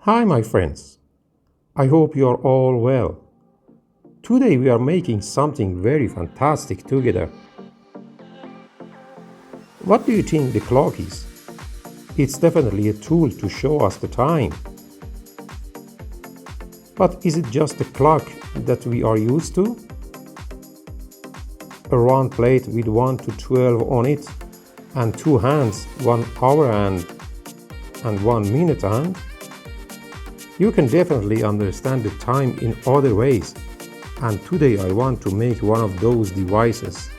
Hi, my friends. I hope you are all well. Today we are making something very fantastic together. What do you think the clock is? It's definitely a tool to show us the time. But is it just a clock that we are used to? A round plate with 1 to 12 on it, and two hands, 1 hour hand and 1 minute hand? You can definitely understand the time in other ways, and today I want to make one of those devices.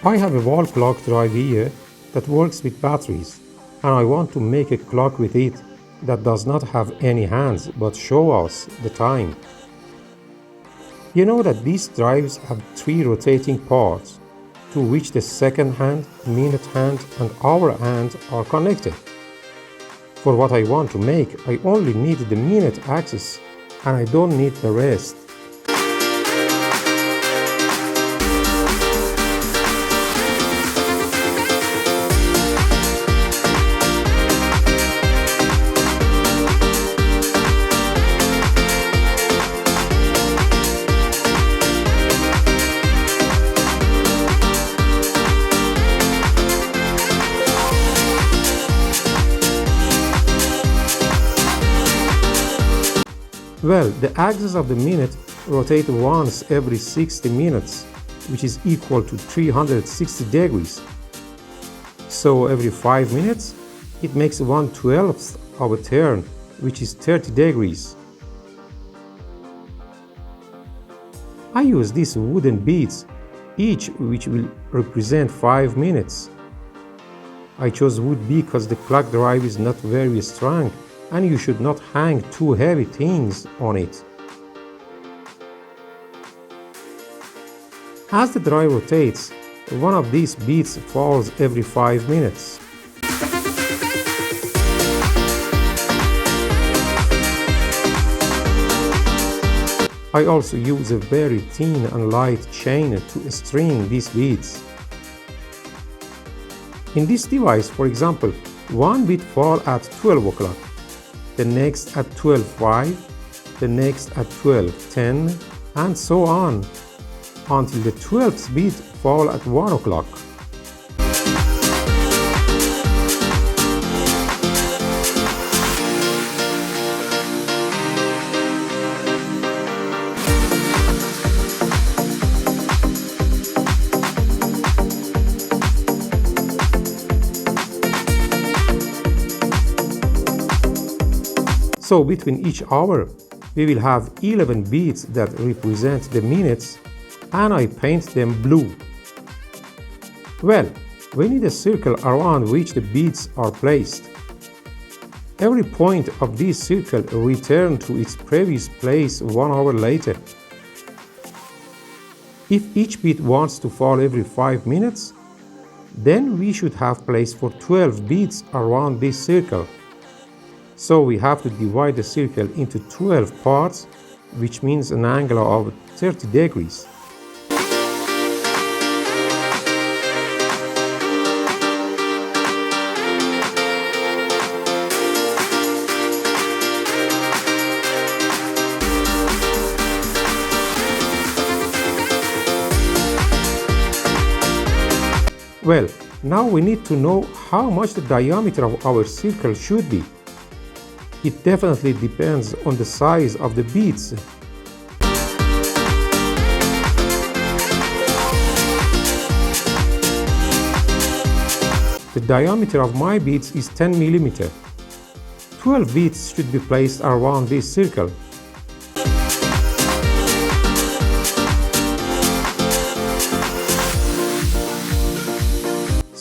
I have a wall clock drive here that works with batteries, and I want to make a clock with it that does not have any hands but show us the time. You know that these drives have 3 rotating parts to which the second hand, minute hand and hour hand are connected. For what I want to make, I only need the minute axis and I don't need the rest. Well, the axis of the minute rotates once every 60 minutes, which is equal to 360 degrees. So every 5 minutes, it makes 1/12th of a turn, which is 30 degrees. I use these wooden beads, each which will represent 5 minutes. I chose wood because the clock drive is not very strong and you should not hang too heavy things on it. As the drive rotates, one of these beads falls every 5 minutes. I also use a very thin and light chain to string these beads. In this device, for example, one bead falls at 12 o'clock, the next at 12:05, the next at 12:10, and so on, until the 12th bead falls at 1 o'clock. So between each hour, we will have 11 beads that represent the minutes, and I paint them blue. Well, we need a circle around which the beads are placed. Every point of this circle returns to its previous place 1 hour later. If each bead wants to fall every 5 minutes, then we should have place for 12 beads around this circle. So we have to divide the circle into 12 parts, which means an angle of 30 degrees. Well, now we need to know how much the diameter of our circle should be. It definitely depends on the size of the beads. The diameter of my beads is 10 mm. 12 beads should be placed around this circle.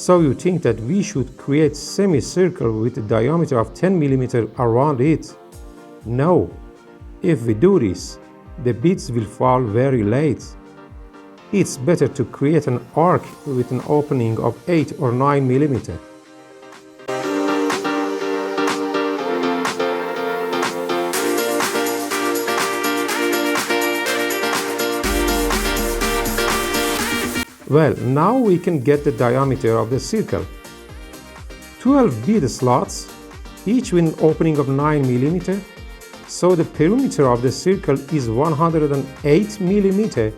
So you think that we should create semicircle with a diameter of 10 mm around it? No. If we do this, the beads will fall very late. It's better to create an arc with an opening of 8 or 9 mm. Well, now we can get the diameter of the circle. 12 bead slots each with an opening of 9 millimeter. So the perimeter of the circle is 108 millimeter,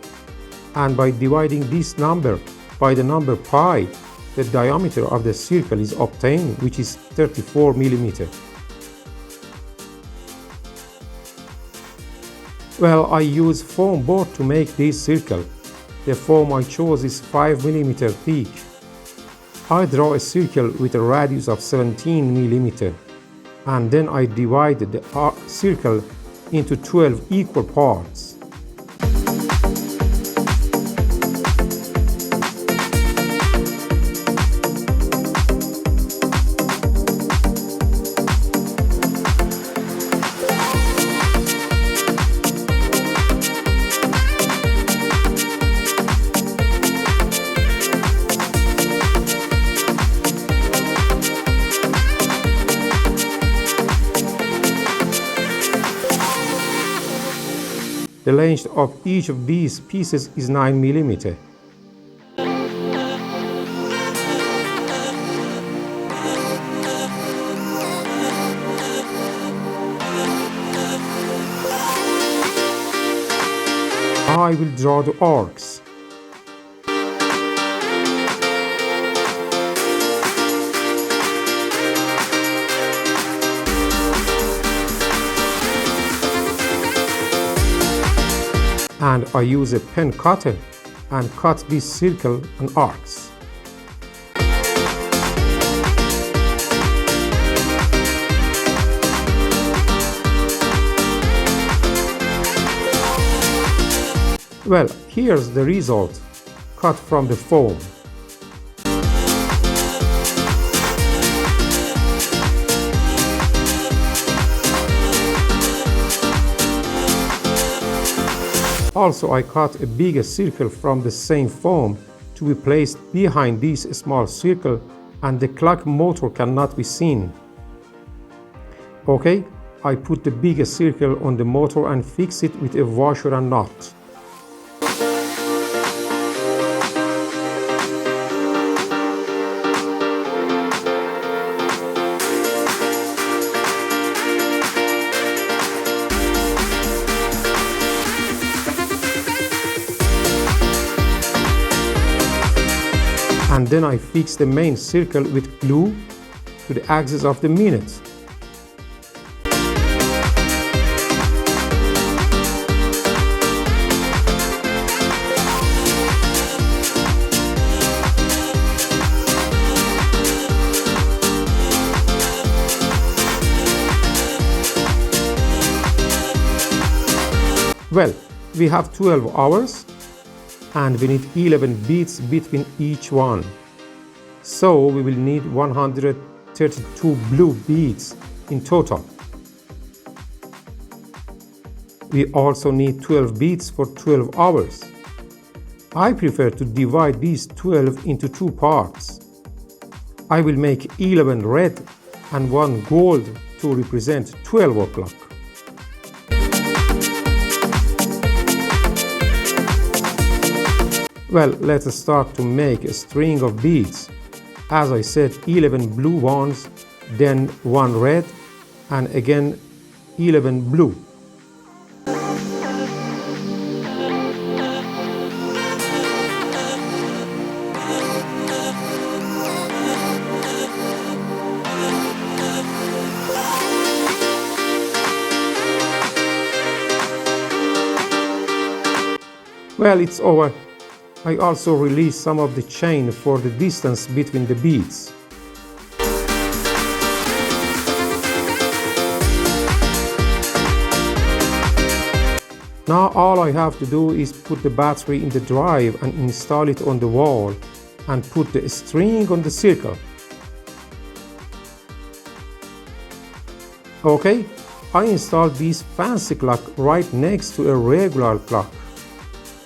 and by dividing this number by the number pi, the diameter of the circle is obtained, which is 34 millimeter. Well, I use foam board to make this circle. The foam I chose is 5 millimeter thick. I draw a circle with a radius of 17 millimeter, and then I divide the circle into 12 equal parts. The length of each of these pieces is 9 millimeter. I will draw the arcs. And I use a pen cutter and cut this circle and arcs. Well, here's the result, cut from the foam. Also, I cut a bigger circle from the same foam to be placed behind this small circle, and the clock motor cannot be seen. Okay, I put the bigger circle on the motor and fix it with a washer and nut. And then I fix the main circle with glue to the axis of the minute. Well, we have 12 hours. And we need 11 beads between each one. So we will need 132 blue beads in total. We also need 12 beads for 12 hours. I prefer to divide these 12 into two parts. I will make 11 red and 1 gold to represent 12 o'clock. Well, let's start to make a string of beads. As I said, 11 blue ones, then 1 red, and again 11 blue. Well, it's over. I also release some of the chain for the distance between the beads. Now all I have to do is put the battery in the drive and install it on the wall and put the string on the circle. Okay, I installed this fancy clock right next to a regular clock,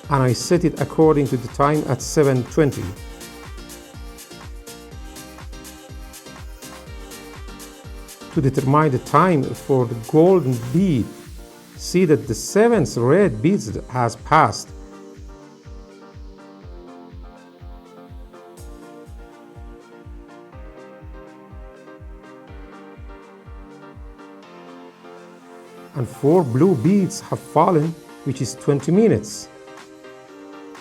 and I set it according to the time at 7:20. To determine the time for the golden bead, see that the 7th red bead has passed. and 4 blue beads have fallen, which is 20 minutes.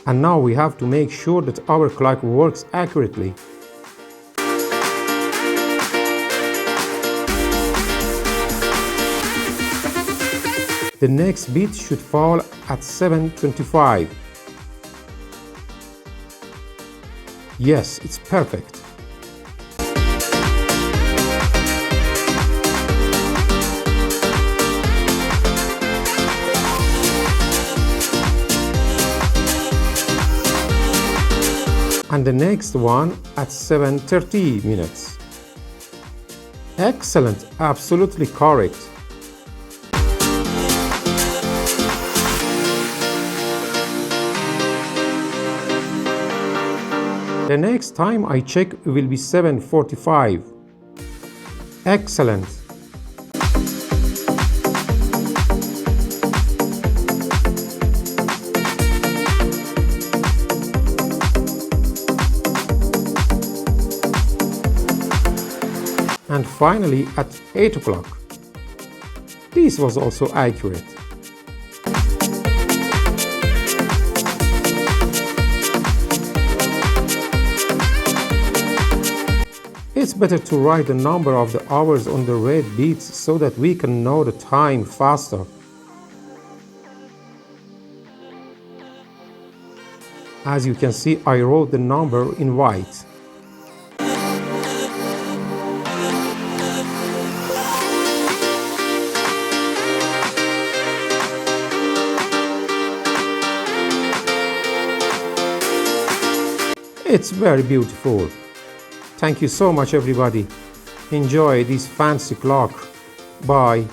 And now we have to make sure that our clock works accurately. The next beat should fall at 7:25. Yes, it's perfect. And the next one at 7:30 minutes. Excellent, absolutely correct. The next time I check will be 7:45. Excellent. And finally at 8 o'clock. This was also accurate. It's better to write the number of the hours on the red beads so that we can know the time faster. As you can see, I wrote the number in white. It's very beautiful. Thank you so much, everybody. Enjoy this fancy clock. Bye.